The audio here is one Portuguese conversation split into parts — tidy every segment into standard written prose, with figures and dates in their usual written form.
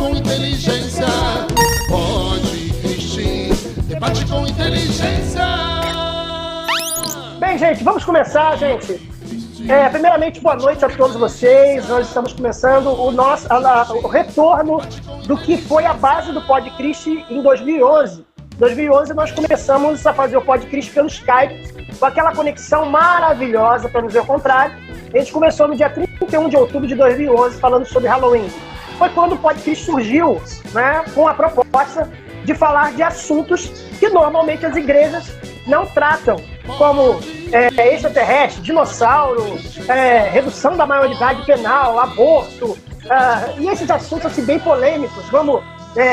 com inteligência. Pode Cristi, debate com inteligência. Bem, gente, vamos começar, gente. Primeiramente, boa noite a todos vocês. Nós estamos começando o retorno do que foi a base do Pod Cristi em 2011. Em 2011 nós começamos a fazer o Pod Cristi pelo Skype, com aquela conexão maravilhosa, para não dizer o contrário. A gente começou no dia 31 de outubro de 2011 falando sobre Halloween. Foi quando o Pod Cristi surgiu, né, com a proposta de falar de assuntos que normalmente as igrejas não tratam, como extraterrestre, dinossauro, redução da maioridade penal, aborto, e esses assuntos assim, bem polêmicos, como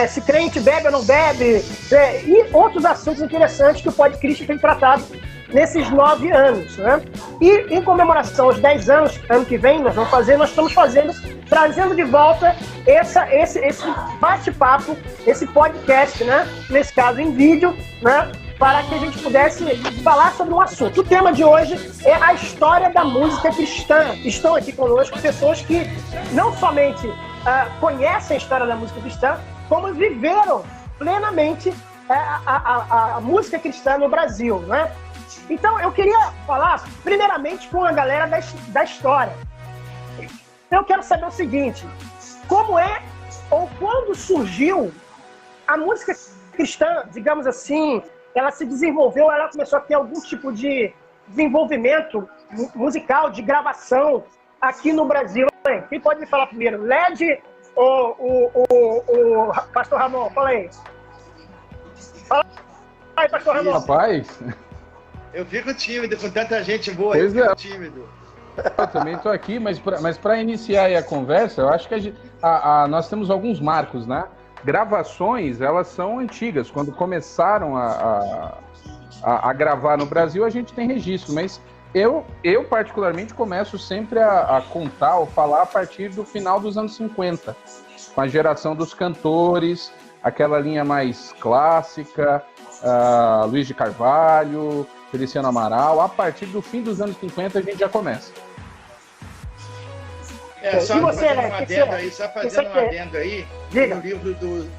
se crente bebe ou não bebe, e outros assuntos interessantes que o Pod Cristi tem tratado nesses 9 anos. Né? E em comemoração aos 10 anos, ano que vem, nós estamos trazendo de volta esse bate-papo, esse podcast, né? Nesse caso em vídeo, né? Para que a gente pudesse falar sobre um assunto. O tema de hoje é a história da música cristã. Estão aqui conosco pessoas que não somente conhecem a história da música cristã, como viveram plenamente a música cristã no Brasil, né? Então, eu queria falar, primeiramente, com a galera da história. Eu quero saber o seguinte, como é ou quando surgiu a música cristã, digamos assim, ela se desenvolveu, ela começou a ter algum tipo de desenvolvimento musical, de gravação aqui no Brasil. Quem pode me falar primeiro? LED ou o Pastor Ramon? Fala aí. Fala aí, Pastor Ramon. Rapaz... Eu fico tímido com tanta gente boa, pois eu fico tímido. Eu também estou aqui, mas para iniciar aí a conversa, eu acho que nós temos alguns marcos, né? Gravações, elas são antigas. Quando começaram a gravar no Brasil, a gente tem registro, mas eu particularmente começo sempre a contar ou falar a partir do final dos anos 50, com a geração dos cantores, aquela linha mais clássica, Luiz de Carvalho, Feliciano Amaral. A partir do fim dos anos 50 a gente já começa. Só fazendo um adendo aí,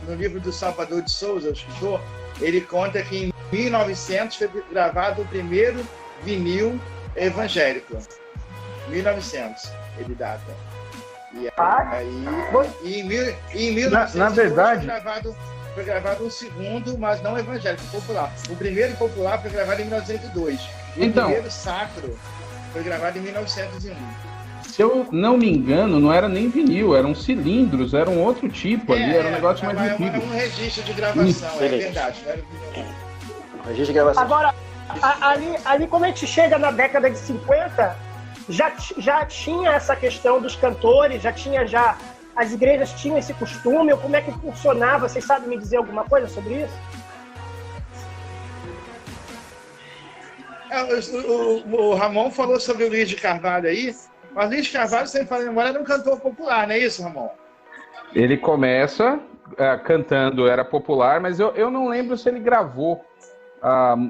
no livro do Salvador de Souza, o escritor, ele conta que em 1900 foi gravado o primeiro vinil evangélico. 1900, ele data. E em 1900 na verdade, foi gravado um segundo, mas não evangélico, popular. O primeiro popular foi gravado em 1902. O primeiro sacro foi gravado em 1901. Se eu não me engano, não era nem vinil, eram cilindros, era um outro tipo ali, era um negócio mais antigo. É um registro de gravação, é verdade. Não era vinil. Registro de gravação. Agora, ali quando a gente chega na década de 50, já tinha essa questão dos cantores, as igrejas tinham esse costume, ou como é que funcionava? Vocês sabem me dizer alguma coisa sobre isso? O Ramon falou sobre o Luiz de Carvalho aí, mas Luiz de Carvalho, sem falar memória, era um cantor popular, não é isso, Ramon? Ele começa cantando, era popular, mas eu não lembro se ele gravou,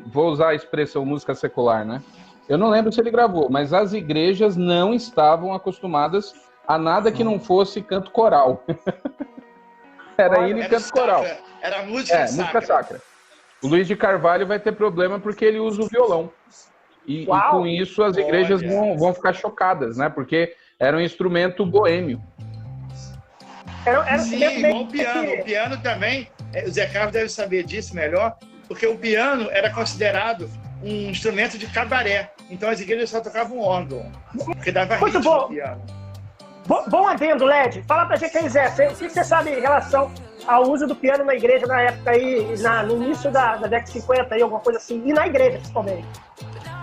vou usar a expressão música secular, né? Eu não lembro se ele gravou, mas as igrejas não estavam acostumadas a nada que não fosse canto coral. Era hino e canto coral. Era música sacra. O Luiz de Carvalho vai ter problema porque ele usa o violão. E com isso as igrejas vão ficar chocadas, né? Porque era um instrumento boêmio. Sim, igual o piano. O piano também, o Zé Carlos deve saber disso melhor, porque o piano era considerado um instrumento de cabaré. Então as igrejas só tocavam órgão, porque dava ritmo no piano. Bom adendo, LED. Fala pra gente aí, Zé. O que você sabe em relação ao uso do piano na igreja na época aí, no início da década de 50 aí, alguma coisa assim, e na igreja principalmente?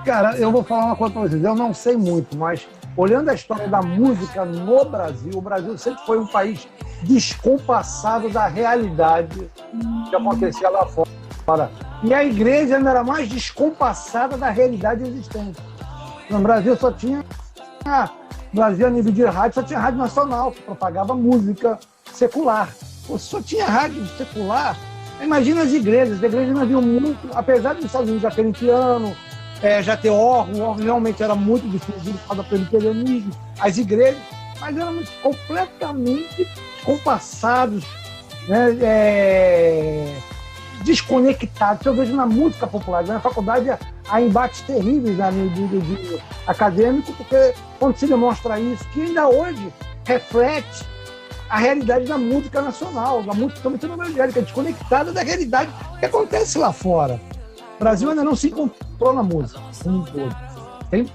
Cara, eu vou falar uma coisa pra vocês. Eu não sei muito, mas olhando a história da música no Brasil, o Brasil sempre foi um país descompassado da realidade que acontecia lá fora. E a igreja ainda era mais descompassada da realidade existente. No Brasil só tinha... Brasil, a nível de rádio, só tinha rádio nacional, que propagava música secular. Só tinha rádio secular. Imagina as igrejas não haviam muito, apesar dos Estados Unidos já terem piano, já ter órgão, o órgão realmente era muito difícil por causa do presbiterianismo, as igrejas, mas éramos completamente compassados, né, desconectados. Eu vejo na música popular, na faculdade há embates terríveis de acadêmico, porque quando se demonstra isso, que ainda hoje reflete a realidade da música nacional, da música evangélica, desconectada da realidade que acontece lá fora. O Brasil ainda não se encontrou na música, como todo. Tem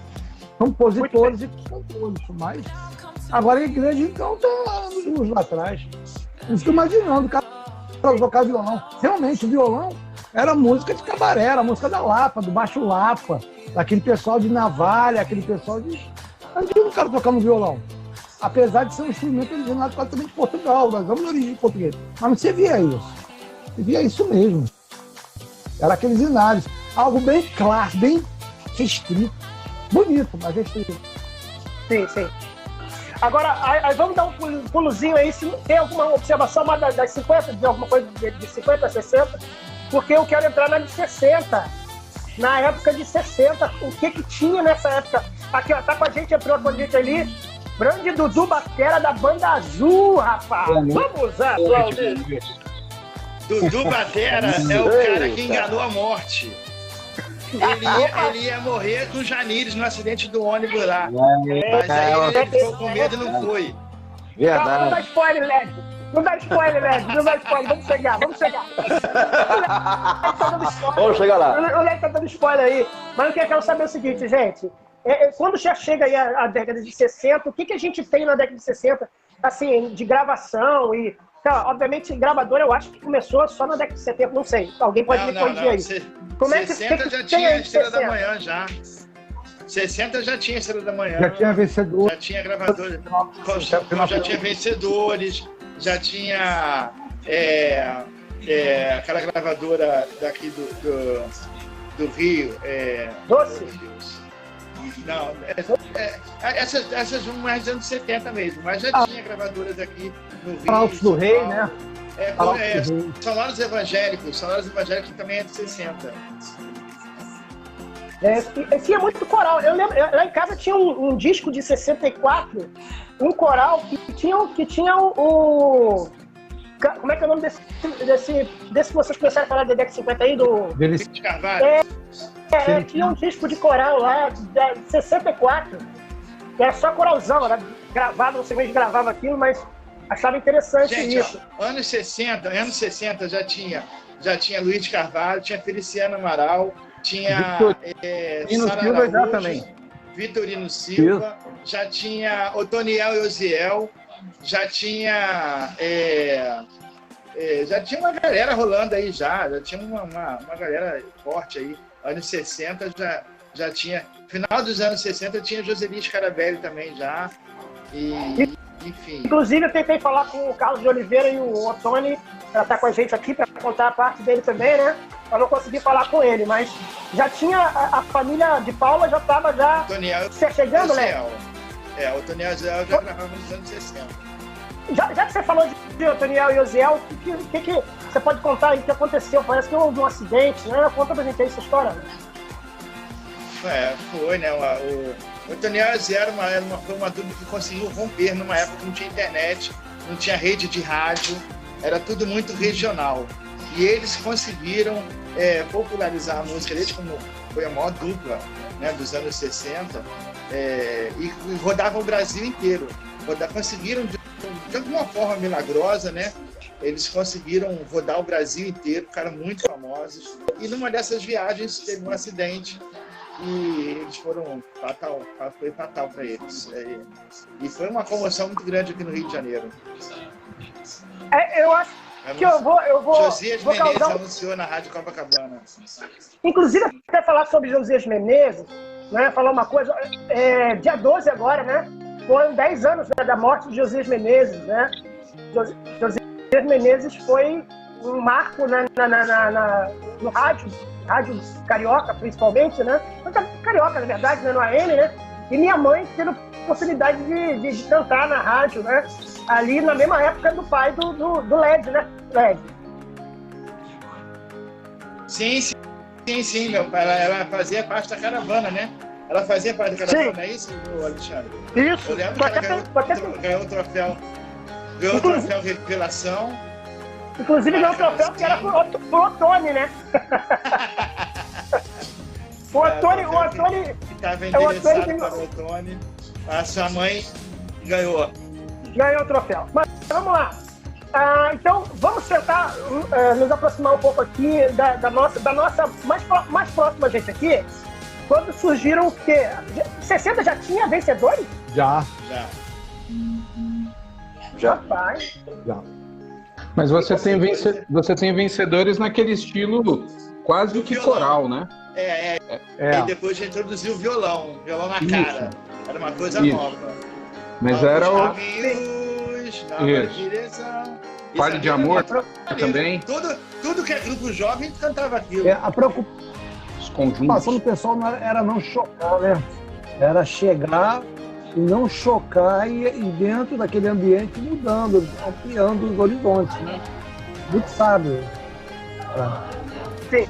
compositores e cantores, mas agora a igreja, então, está anos lá atrás. Eu fico imaginando o cara tocar violão. Realmente, o violão era música de cabaré, era música da Lapa, do Baixo Lapa, daquele pessoal de Navalha, aquele pessoal de... Antigo cara tocando violão. Apesar de ser um instrumento originado também de Portugal, nós vamos na origem portuguesa. Mas não se via isso. Se via isso mesmo. Era aqueles inários. Algo bem claro, bem restrito. Bonito, mas restrito. Sim, sim. Agora, aí vamos dar um pulozinho aí, se tem alguma observação mais das 50, de alguma coisa de 50 a 60, porque eu quero entrar na de 60. Na época de 60, o que tinha nessa época? Aqui, ó, tá com a gente, entrou com a gente ali, grande Dudu Batera da Banda Azul, rapaz. Vamos aplaudir. Dudu Batera é o cara que enganou a morte. Ele ia morrer com o Janires no acidente do ônibus lá. Mas aí ele ficou com medo e não foi. Verdade. Calma, não dá spoiler, Led. Não dá spoiler, Led. Não dá spoiler. Vamos chegar. Vamos chegar lá. O Led tá dando spoiler aí. Mas o que eu quero saber é o seguinte, gente. Quando já chega aí a década de 60, o que a gente tem na década de 60, assim, de gravação e... Então, obviamente, gravador eu acho que começou só na década de 70, não sei. Alguém pode me corrigir aí. Como é que 60 já tinha a Estrela da Manhã, já. 60 já tinha Estrela da Manhã. Já tinha vencedor. Já tinha gravadores. Já tinha vencedores. Já tinha aquela gravadora daqui do Rio. Doce? Não, essas vão mais dos anos 70 mesmo, mas já tinha gravadoras aqui no Rio. Palácio do Rei, né? Sonoros Evangélicos também é de 60. Tinha muito coral. Eu lembro, lá em casa tinha um disco de 64, um coral que tinha o... Como é que é o nome desse que vocês começaram a falar da década de 50 aí? Do Luiz Carvalho. Tinha um disco de coral lá, de 64. Era só coralzão, era gravado, não sei como eles gravavam aquilo, mas achava interessante. Gente, isso. Ó, anos 60 já tinha Luiz Carvalho, tinha Feliciano Amaral, tinha Sara Araújo, também. Vitorino Silva, já tinha Otoniel e Osiel, já tinha uma galera rolando aí já tinha uma galera forte aí. Anos 60 já tinha, final dos anos 60 tinha Joseli Scarabelli também já, e enfim. Inclusive eu tentei falar com o Carlos de Oliveira e o Otoni, para estar com a gente aqui, para contar a parte dele também, né? Eu não consegui falar com ele, mas já tinha, a família de Paula já estava chegando, né? O Otoniel e Osiel já gravavam nos anos 60. Já que você falou de Otoniel e Osiel, o que você pode contar aí que aconteceu? Parece que houve um acidente, né? Conta pra gente aí essa história. Foi, né? O Otoniel e Osiel foi uma dupla que conseguiu romper numa época que não tinha internet, não tinha rede de rádio, era tudo muito regional. E eles conseguiram popularizar a música deles, como foi a maior dupla, né, dos anos 60, e rodavam o Brasil inteiro. Conseguiram, de alguma forma milagrosa, né? Eles conseguiram rodar o Brasil inteiro, ficaram muito famosos. E numa dessas viagens teve um acidente e eles foi fatal para eles. E foi uma comoção muito grande aqui no Rio de Janeiro. Eu acho que eu vou Josias Menezes anunciou na Rádio Copacabana. Inclusive, eu quero falar sobre Josias Menezes, né? Falar uma coisa. Dia 12 agora, né? Foram 10 anos, né, da morte de Josias Menezes, né? Josias Menezes foi um marco no rádio carioca, principalmente, né? Carioca, na verdade, né, no AM, né? E minha mãe teve a possibilidade de cantar na rádio, né? Ali na mesma época do pai do Led, né? Led. Sim, meu pai. Ela fazia parte da caravana, né? Ela fazia parte da caravana, é isso, Alexandre? Isso. Eu lembro que ela ganhou o troféu Revelação. Inclusive ganhou o troféu que era pro Ottoni, né? O Ottoni... Estava endereçado para o Ottoni. A sua mãe ganhou. Ganhou o troféu. Mas vamos lá. Então, vamos tentar nos aproximar um pouco aqui da nossa mais próxima gente aqui. Quando surgiram o quê? 60 já tinha vencedores? Já. Rapaz. Já. Mas você tem vencedores naquele estilo quase que coral, né? E depois já introduziu o violão na cara. Era uma coisa nova. Mas era o... Caminhos, nova direção. Fale de amor também. Tudo que é grupo jovem cantava aquilo. A preocupação do pessoal não chocar, né? Era chegar e não chocar e dentro daquele ambiente mudando, ampliando os horizontes, né? Muito sábio. Sim.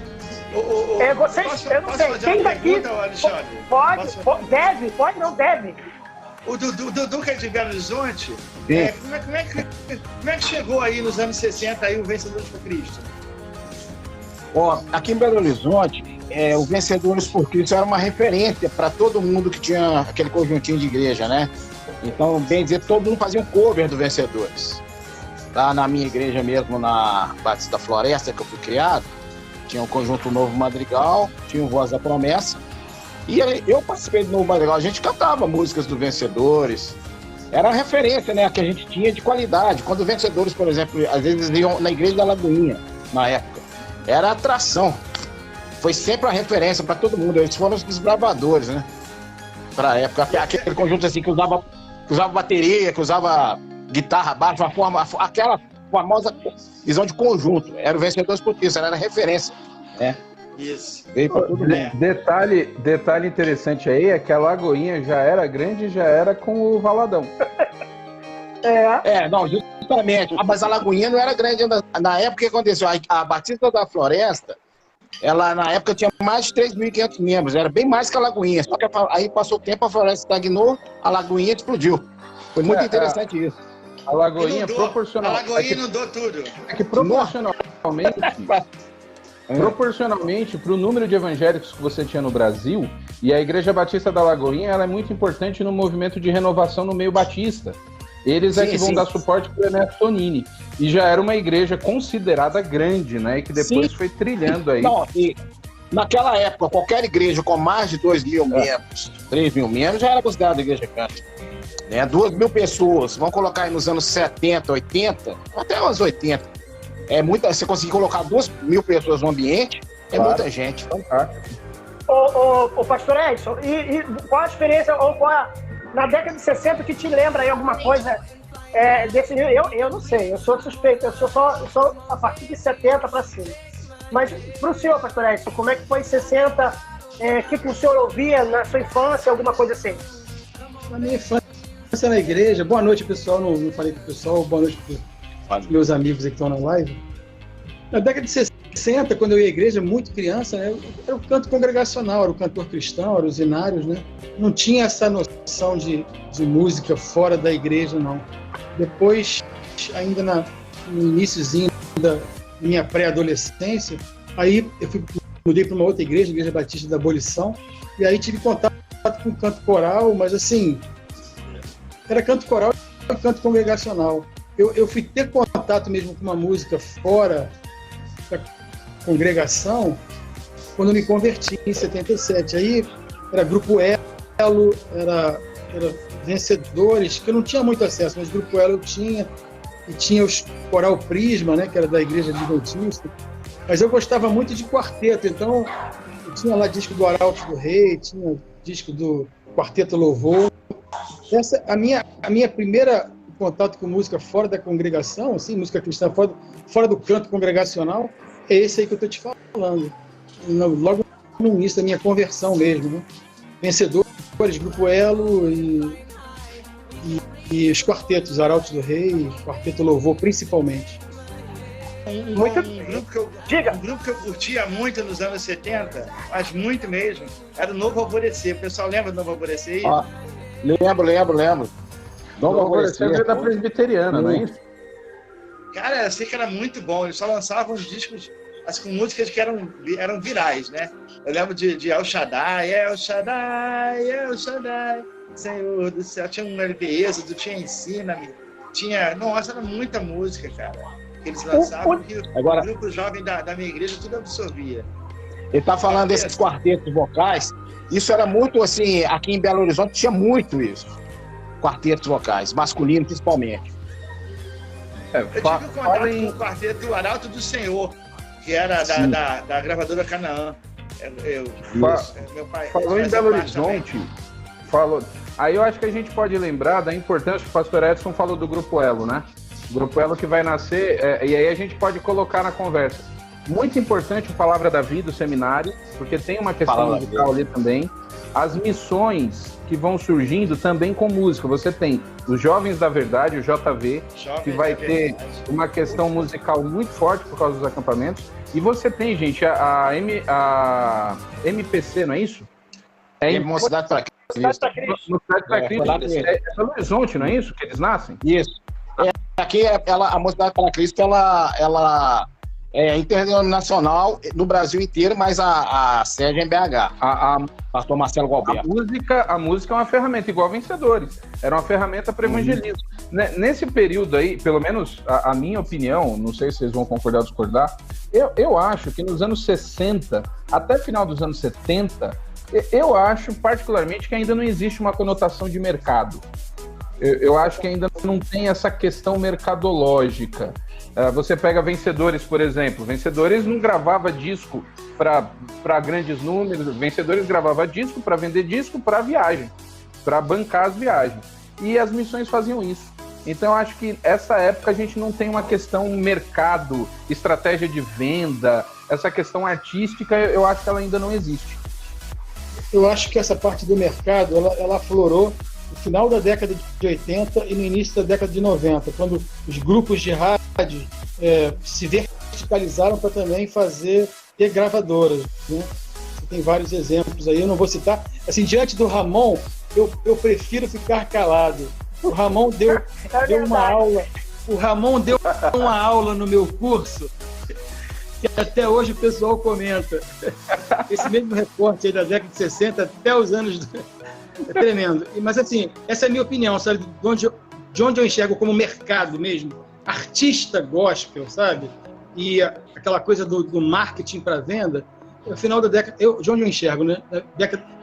Vocês, eu não sei, quem daqui deve. O Dudu que é de Belo Horizonte, como é que chegou aí nos anos 60 aí o Vencedores por Cristo? Aqui em Belo Horizonte, o Vencedores por Cristo era uma referência para todo mundo que tinha aquele conjuntinho de igreja, né? Então, bem dizer, todo mundo fazia um cover do Vencedores. Lá na minha igreja mesmo, na Batista da Floresta, que eu fui criado, tinha o Conjunto Novo Madrigal, tinha o Voz da Promessa. E eu participei do Novo Madrigal, a gente cantava músicas do Vencedores. Era uma referência, né, que a gente tinha de qualidade. Quando os Vencedores, por exemplo, às vezes iam na Igreja da Lagoinha, na época, era atração. Foi sempre uma referência para todo mundo. Eles foram os desbravadores, né? Para a época. Aquele conjunto assim que usava bateria, que usava guitarra, baixo, aquela famosa visão de conjunto. Era o Vencedores por Cristo, era referência, né? Isso. Veio pra tudo bem. Detalhe interessante aí é que a Lagoinha já era grande, já era com o Valadão. Não, justamente. Mas a Lagoinha não era grande ainda. Na época, o que aconteceu? A Batista da Floresta, ela na época tinha mais de 3.500 membros, era bem mais que a Lagoinha. Só que aí passou o tempo, a Floresta estagnou, a Lagoinha explodiu. Foi muito interessante isso. A Lagoinha proporcionalmente... A Lagoinha inundou tudo. É que proporcionalmente para o número de evangélicos que você tinha no Brasil, e a Igreja Batista da Lagoinha ela é muito importante no movimento de renovação no meio batista. Eles que vão dar suporte para o Ernesto Tonini. E já era uma igreja considerada grande, né? E que depois foi trilhando aí. Não, e naquela época, qualquer igreja com mais de 2.000 membros, 3.000 membros, já era considerada igreja grande. 2.000 pessoas, vamos colocar aí nos anos 70, 80, até uns 80. Você conseguir colocar 2.000 pessoas no ambiente, muita gente. Fantástico. Ô pastor Edson, e qual a experiência, na década de 60, que te lembra aí alguma coisa desse nível? Eu não sei, eu sou suspeito, eu sou a partir de 70 para cima. Mas para o senhor, pastor Edson, como é que foi em 60? O que o senhor ouvia na sua infância, alguma coisa assim? Na minha infância na igreja, boa noite pessoal, não falei pro pessoal, boa noite para os meus amigos que estão na live. Na década de 60, quando eu ia à igreja, muito criança, né, era o canto congregacional, era o cantor cristão, eram os hinários, né? Não tinha essa noção de música fora da igreja, não. Depois, ainda no iniciozinho da minha pré-adolescência, aí eu mudei para uma outra igreja, a Igreja Batista da Abolição, e aí tive contato com canto coral, mas assim, era canto coral e canto congregacional. Eu fui ter contato mesmo com uma música fora da congregação quando eu me converti em 77. Aí era Grupo Elo, era Vencedores, que eu não tinha muito acesso, mas Grupo Elo eu tinha, e tinha os Coral Prisma, né, que era da Igreja Adventista. Mas eu gostava muito de quarteto, então eu tinha lá disco do Arautos do Rei, tinha disco do Quarteto Louvor. Essa a minha primeira contato com música fora da congregação, assim, música cristã fora do canto congregacional, é esse aí que eu estou te falando. Logo no início da minha conversão mesmo, né? Vencedores, Grupo Elo e os quartetos, Arautos do Rei, Quarteto Louvor, principalmente. Um grupo que eu curtia muito nos anos 70, mas muito mesmo, era o Novo Alvorecer. O pessoal lembra do Novo Alvorecer aí? Lembro. Novo Alvorecer é da presbiteriana, não é isso? Cara, eu sei que era muito bom. Eles só lançavam os discos assim, com músicas que eram virais, né? Eu lembro de El Shaddai, El Shaddai, El Shaddai, Senhor do céu. Tinha um LP Êxodo, tinha Ensina-me, tinha... Nossa, era muita música, cara, que eles lançavam, que agora, o grupo jovem da minha igreja tudo absorvia. Ele tá falando desses quartetos vocais. Isso era muito, assim, aqui em Belo Horizonte tinha muito isso. Quartetos vocais, masculino principalmente. Eu tive contato com o quarteto Arauto do Senhor, que era da gravadora Canaã. Meu pai falou em Belo Horizonte, aí eu acho que a gente pode lembrar da importância que o pastor Edson falou do Grupo Elo, né? O Grupo Elo que vai nascer, e aí a gente pode colocar na conversa. Muito importante o Palavra da Vida, o seminário, porque tem uma questão musical ali também. As missões que vão surgindo também com música. Você tem os Jovens da Verdade, o JV, que vai ter uma questão musical muito forte por causa dos acampamentos. E você tem, gente, a MPC, não é isso? Mocidade para Cristo. Mocidade para Cristo. É Belo Horizonte, não é isso? Que eles nascem? Isso. Aqui, a Mocidade para Cristo, ela é internacional no Brasil inteiro, mas a sede é em BH. Pastor Marcelo Galberto. A música é uma ferramenta, igual Vencedores. Era uma ferramenta para evangelismo. Nesse período aí, pelo menos a minha opinião, não sei se vocês vão concordar ou discordar, eu acho que nos anos 60, até final dos anos 70, eu acho particularmente que ainda não existe uma conotação de mercado. Eu acho que ainda não tem essa questão mercadológica. Você pega Vencedores, por exemplo. Vencedores não gravava disco para grandes números. Vencedores gravava disco para vender disco para viagem, para bancar as viagens. E as missões faziam isso. Então, eu acho que essa época a gente não tem uma questão mercado, estratégia de venda, essa questão artística, eu acho que ela ainda não existe. Eu acho que essa parte do mercado, ela aflorou no final da década de 80 e no início da década de 90, quando os grupos de rádio se verticalizaram para também ter gravadoras, né? Você tem vários exemplos aí, eu não vou citar. Assim, diante do Ramon, eu prefiro ficar calado. O Ramon deu uma aula. O Ramon deu uma aula no meu curso que até hoje o pessoal comenta. Esse mesmo recorte aí da década de 60 até os anos... É tremendo. Mas assim, essa é a minha opinião, sabe? De onde eu enxergo como mercado mesmo. Artista gospel, sabe? E aquela coisa do marketing para venda. No final da década... de onde eu enxergo, né?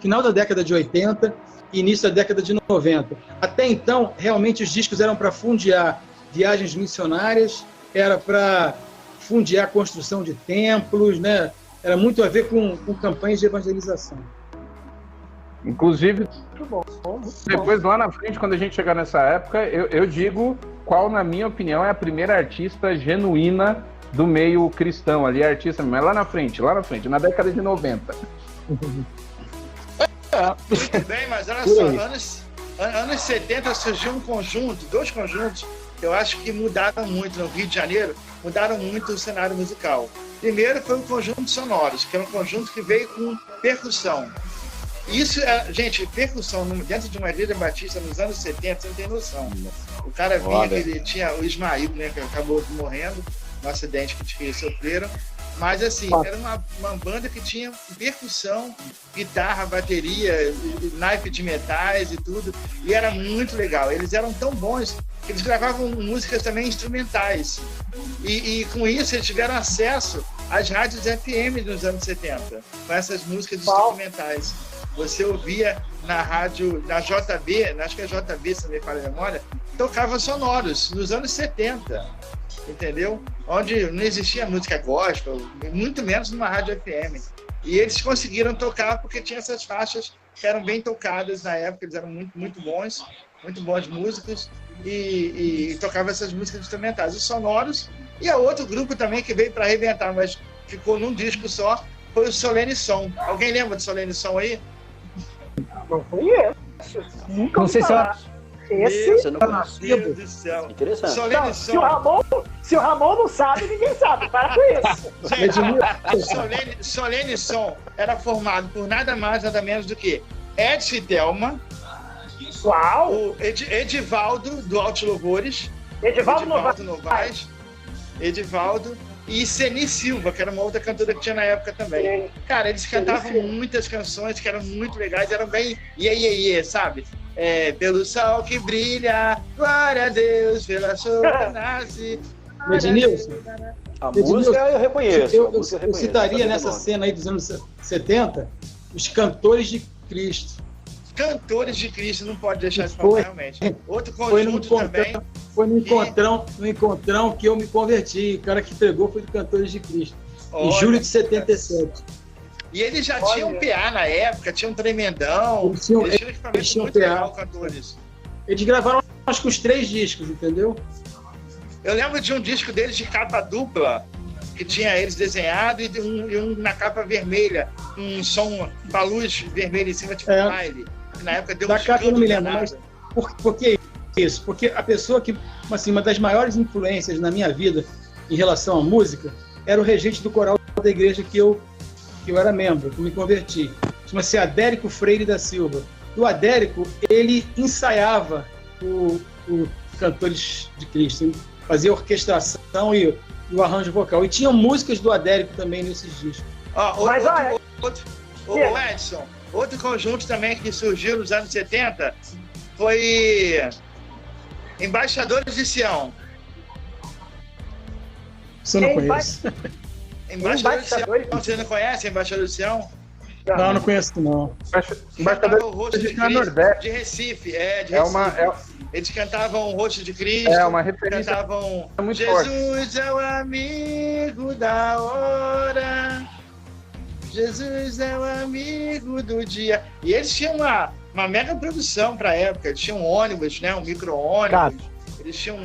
Final da década de 80 e início da década de 90. Até então, realmente os discos eram para fundear viagens missionárias, era para fundear a construção de templos, né? Era muito a ver com campanhas de evangelização. Inclusive, depois lá na frente, quando a gente chegar nessa época, eu digo qual, na minha opinião, é a primeira artista genuína do meio cristão ali, artista, mas lá na frente, na década de 90. Bem, mas olha só, anos 70 surgiu dois conjuntos, que eu acho que mudaram muito no Rio de Janeiro, mudaram muito o cenário musical. Primeiro foi o Conjunto Sonoros, que é um conjunto que veio com percussão. Isso, gente, percussão dentro de uma igreja batista nos anos 70, você não tem noção. O cara vinha, ele tinha o Ismael, né, que acabou morrendo no acidente que eles sofreram. Mas, assim, era uma banda que tinha percussão, guitarra, bateria, naipe de metais e tudo. E era muito legal. Eles eram tão bons que eles gravavam músicas também instrumentais. E com isso, eles tiveram acesso às rádios FM nos anos 70, com essas músicas instrumentais. Você ouvia na rádio, na JB, acho que é JB, se não me falha a memória, tocava sonoros nos anos 70, entendeu? Onde não existia música gospel, muito menos numa rádio FM. E eles conseguiram tocar porque tinha essas faixas que eram bem tocadas na época, eles eram muito bons músicos e tocavam essas músicas instrumentais. Os sonoros, e a outro grupo também que veio para arrebentar, mas ficou num disco só, foi o Solene Som. Alguém lembra de Solene Som aí? Não conheço. Nunca não sei se esse. Meu Deus do céu. Interessante. Não, se o Ramon não sabe, ninguém sabe. Para com isso. Gente, Solene Som era formado por nada mais, nada menos do que Edson Thelma, Uau! o Edivaldo, do Alto Louvores, Edivaldo Novaes, Edivaldo e Ceni Silva, que era uma outra cantora que tinha na época também. Cara, eles cantavam muitas canções que eram muito legais, eram bem sabe? Pelo sol que brilha, glória a Deus, pela chuva nasce. Ednilson, A música eu reconheço. Eu citaria nessa cena aí dos anos 70 os Cantores de Cristo. Cantores de Cristo, não pode deixar de falar, realmente. Outro conjunto também. Foi no encontrão que eu me converti. O cara que pegou foi do Cantores de Cristo. Em julho de 77. E eles já tinham um PA na época, tinham um tremendão. Eles tinham equipamento muito legal, cantores. Eles gravaram acho que os 3 discos, entendeu? Eu lembro de um disco deles de capa dupla, que tinha eles desenhado e um na capa vermelha, um som, uma luz vermelha em cima, tipo baile. Na época deu da capa eu não me lembro, mas por que isso? Porque a pessoa que, assim, uma das maiores influências na minha vida em relação à música era o regente do coral da igreja que eu era membro, que eu me converti. Chama-se Adérico Freire da Silva. O Adérico, ele ensaiava o Cantores de Cristo, fazia orquestração e o arranjo vocal. E tinha músicas do Adérico também nesses discos. Edson, outro conjunto também que surgiu nos anos 70 foi Embaixadores de Sião. Você não conhece? Embaixadores de Sião. Você não conhece Embaixadores de Sião? Não conheço, não. Embaixadores o Rosto de Cristo, de Recife. De Recife. Eles cantavam o Rosto de Cristo. É uma referência. Cantavam muito Jesus forte. É o amigo da hora. Jesus é o amigo do dia. E eles tinham uma mega produção para a época. Eles tinham ônibus, né? Um micro-ônibus. Eles tinham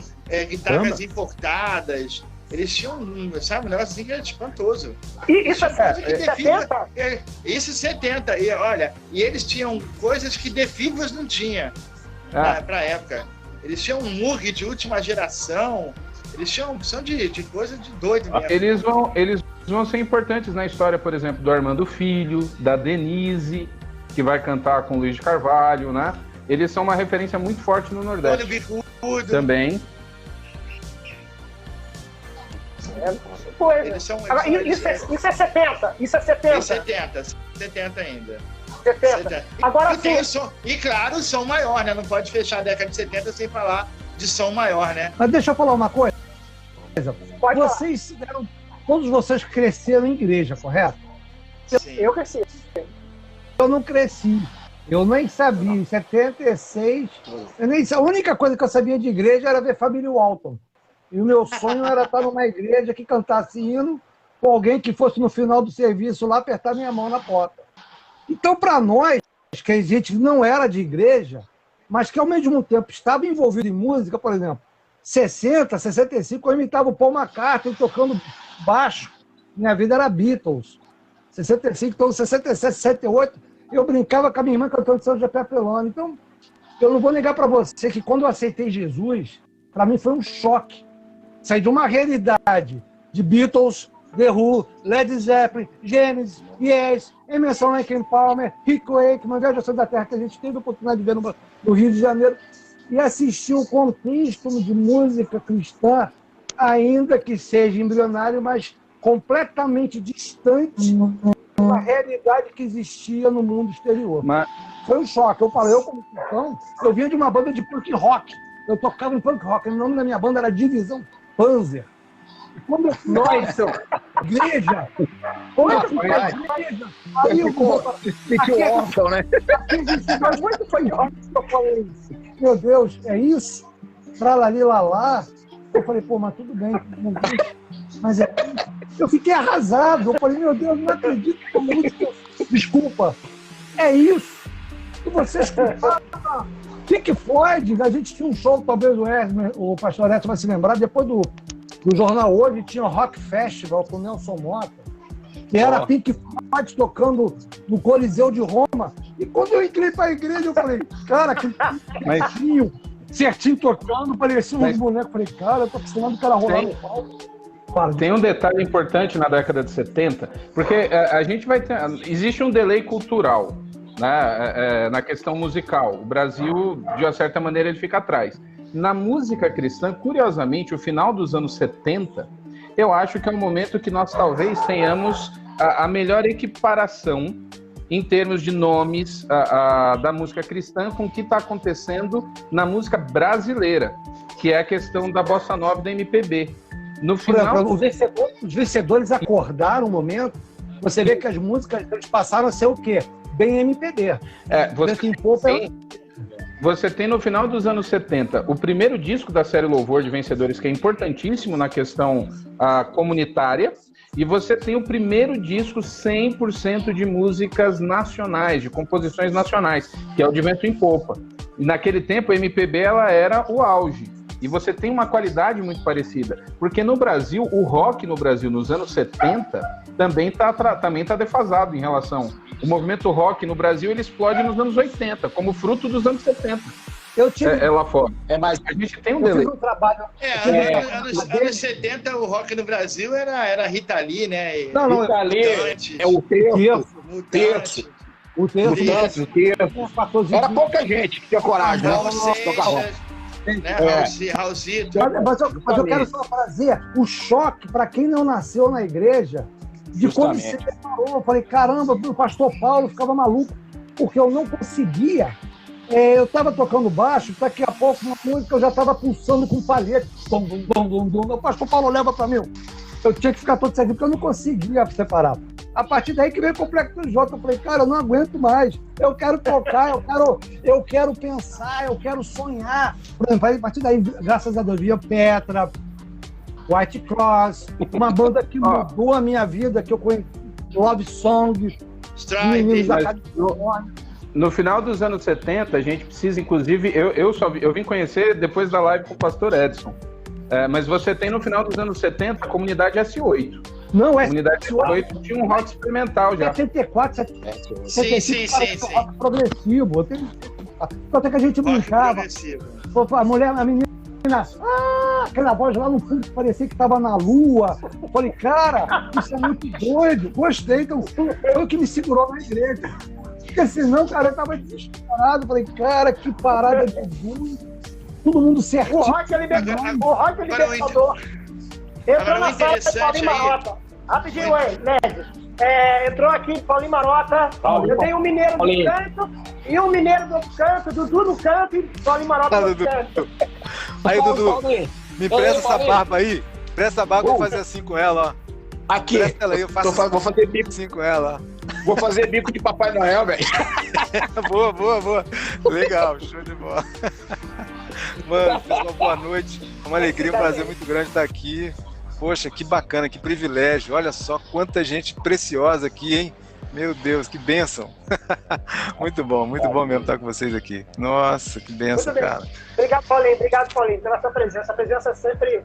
guitarras importadas. Eles tinham, sabe, um negócio assim que era espantoso. Isso é 70? Isso 70. E, olha, e eles tinham coisas que The Figures não tinha pra época. Eles tinham um Moog de última geração. Eles tinham opção de coisa de doido mesmo. Eles vão ser importantes na história, por exemplo, do Armando Filho, da Denise, que vai cantar com o Luiz de Carvalho, né? Eles são uma referência muito forte no Nordeste. Bicudo. Também. Eles são, isso é 70. Isso é 70. 70 ainda. 70. Agora sim. E claro, o som maior, né? Não pode fechar a década de 70 sem falar de som maior, né? Mas deixa eu falar uma coisa. Pode todos vocês cresceram em igreja, correto? Sim. Eu cresci. Eu não cresci. Eu nem sabia. Em 76, a única coisa que eu sabia de igreja era ver Família Walton. E o meu sonho era estar numa igreja que cantasse hino com alguém que fosse no final do serviço lá apertar minha mão na porta. Então, para nós, que a gente não era de igreja, mas que ao mesmo tempo estava envolvido em música, por exemplo, 60, 65, eu imitava o Paul McCartney tocando baixo. Minha vida era Beatles. 65, então 67, 68, eu brincava com a minha irmã cantando São José Pelone. Então, eu não vou negar para você que quando eu aceitei Jesus, para mim foi um choque. Sair de uma realidade de Beatles, The Who, Led Zeppelin, Genesis, Yes, Emerson Lake and Palmer, Rick Wakeman, Viajação da Terra, que a gente teve a oportunidade de ver no Rio de Janeiro, e assistir o contexto de música cristã, ainda que seja embrionário, mas completamente distante da realidade que existia no mundo exterior. Foi um choque. Eu falei, eu como cristão, eu vinha de uma banda de punk rock. Eu tocava em punk rock. O nome da minha banda era Divisão Panzer. E quando eu fui igreja, aí eu fiquei órfão, né? Mas muito foi ótimo que eu falei isso. Meu Deus, é isso? Tralali, lalá. Eu falei, pô, mas tudo bem. Mas é isso. Eu fiquei arrasado. Eu falei, meu Deus, não acredito que a música. Desculpa. É isso. E você escutava. Pink Floyd, a gente tinha um show, talvez o pastor Edson vai se lembrar, depois do Jornal Hoje, tinha o Rock Festival com o Nelson Mota, que era Pink Floyd tocando no Coliseu de Roma. E quando eu entrei para a igreja, eu falei, cara, que certinho tocando, parecia um boneco. Falei, cara, eu tô acostumado o cara rolar no palco. Tem um detalhe importante na década de 70, porque a gente vai ter. Existe um delay cultural, né, na questão musical. O Brasil, de uma certa maneira, ele fica atrás. na música cristã, curiosamente, o final dos anos 70, eu acho que é um momento que nós talvez tenhamos a melhor equiparação em termos de nomes da música cristã com o que está acontecendo na música brasileira, que é a questão da bossa nova e da MPB. No final, os vencedores acordaram um momento. Você vê que as músicas eles passaram a ser o quê? Bem MPB. Você tem no final dos anos 70 o primeiro disco da série Louvor de Vencedores, que é importantíssimo na questão comunitária, e você tem o primeiro disco 100% de músicas nacionais, de composições nacionais, que é o de Vento em Popa. E naquele tempo a MPB ela era o auge. E você tem uma qualidade muito parecida. Porque no Brasil, o rock no Brasil nos anos 70 também tá defasado em relação... O movimento rock no Brasil ele explode nos anos 80, como fruto dos anos 70. Lá fora. Mas a gente tem um delay. Anos 70, o rock no Brasil era Rita Lee, né? Rita Lee, o Terço. O Terço. Era pouca gente que tinha coragem. Raulzito. Mas eu quero só fazer o choque para quem não nasceu na igreja de quando se preparou. Eu falei, caramba, o pastor Paulo ficava maluco, porque eu não conseguia. Eu estava tocando baixo, daqui a pouco uma música eu já estava pulsando com palhete. O pastor Paulo leva para mim. Eu tinha que ficar todo certinho, porque eu não conseguia separar. A partir daí que veio o Complexo J, eu falei, cara, eu não aguento mais. Eu quero tocar, eu quero pensar, eu quero sonhar. Por exemplo, a partir daí, graças a Deus, via Petra, White Cross, uma banda que mudou a minha vida, que eu conheci, Love Song, Meninos da Califórnia. No final dos anos 70, a gente precisa, inclusive, eu vim conhecer depois da live com o pastor Edson, mas você tem no final dos anos 70 a comunidade S8. Não, a comunidade S8 tinha um rock experimental já. 74, 75, rock progressivo. Até que a gente brincava. A menina, aquela voz lá no fundo parecia que estava na lua. Eu falei, cara, isso é muito doido. Gostei, então foi o que me segurou na igreja. Porque senão, cara, eu tava desesperado. Falei, cara, que parada de ruim. Todo mundo certinho. O rock é libertador. Entrou na sala de Paulinho Marota. Rapidinho, Ned. Entrou aqui Paulinho Marota. Eu tenho um mineiro do canto e um mineiro do outro canto, Dudu no canto e Paulinho Marota no canto. Aí, Dudu, me presta essa barba aí. Presta a barba, eu vou fazer assim com ela, ó. Aqui, presta ela aí, eu faço vou fazer bico assim com ela, ó. Vou fazer bico de Papai Noel, velho. Boa. Legal, show de bola. Mano, pessoal, boa noite. Uma alegria, um prazer muito grande estar aqui. Poxa, que bacana, que privilégio. Olha só quanta gente preciosa aqui, hein? Meu Deus, que bênção. Muito bom mesmo estar com vocês aqui. Nossa, que bênção, cara. Obrigado, Paulinho, pela sua presença. A presença é sempre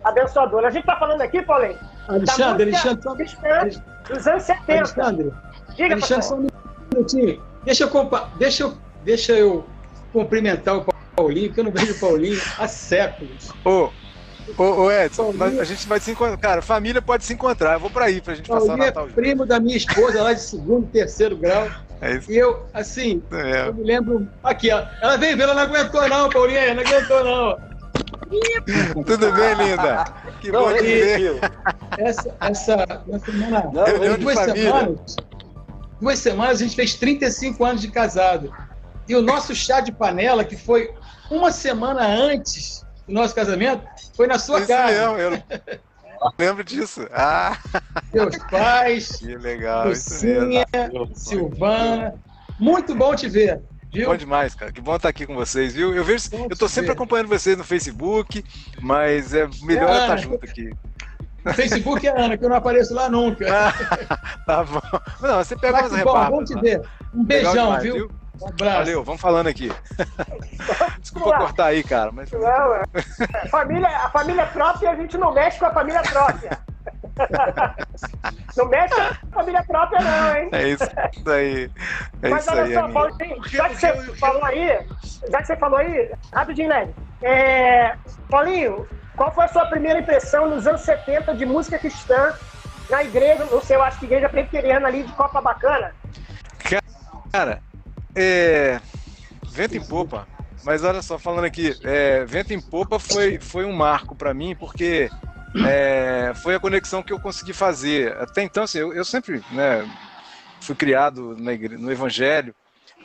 abençoadora. A gente está falando aqui, Paulinho, Alexandre, dos anos 70. Alexandre, Diga, só um minutinho. Deixa eu cumprimentar o Paulinho, porque eu não vejo o Paulinho há séculos. Ô Edson, a gente vai se encontrar. Cara, família pode se encontrar. Eu vou pra aí pra gente passar o Natal. É primo da minha esposa lá de 2º, 3º grau. É isso. E eu, assim, eu me lembro. Aqui, ó. Ela veio ver, ela não aguentou, não, Paulinho. Não aguentou, não. Tudo bem, linda? Que bom te ver. Essa semana. Duas semanas a gente fez 35 anos de casado. E o nosso chá de panela, que foi uma semana antes do nosso casamento, foi na sua casa. Eu lembro disso. Meus pais, que legal, Lucinha, Silvana. Muito bom te ver. Viu? Bom demais, cara. Que bom estar aqui com vocês, viu? Eu tô sempre acompanhando vocês no Facebook, mas é melhor estar junto aqui. No Facebook é Ana, que eu não apareço lá nunca. Tá bom. Não, você pega umas rebarbas. Bom te ver. Um beijão, demais, viu? Um abraço. Valeu, vamos falando aqui. Desculpa cortar aí, cara. Mas... Não, a família própria, a gente não mexe com a família própria. Não mexe com a família própria, não, hein? É isso aí. Mas olha só, Paulinho, já que você falou aí, rapidinho, Ned. Paulinho, qual foi a sua primeira impressão nos anos 70 de música cristã na igreja, no seu, acho que igreja presbiteriana ali de Copacabana? Cara, Vento em Popa Mas olha só, falando aqui, Vento em Popa foi um marco para mim, porque foi a conexão que eu consegui fazer. Até então, assim, eu sempre, né, fui criado no Evangelho,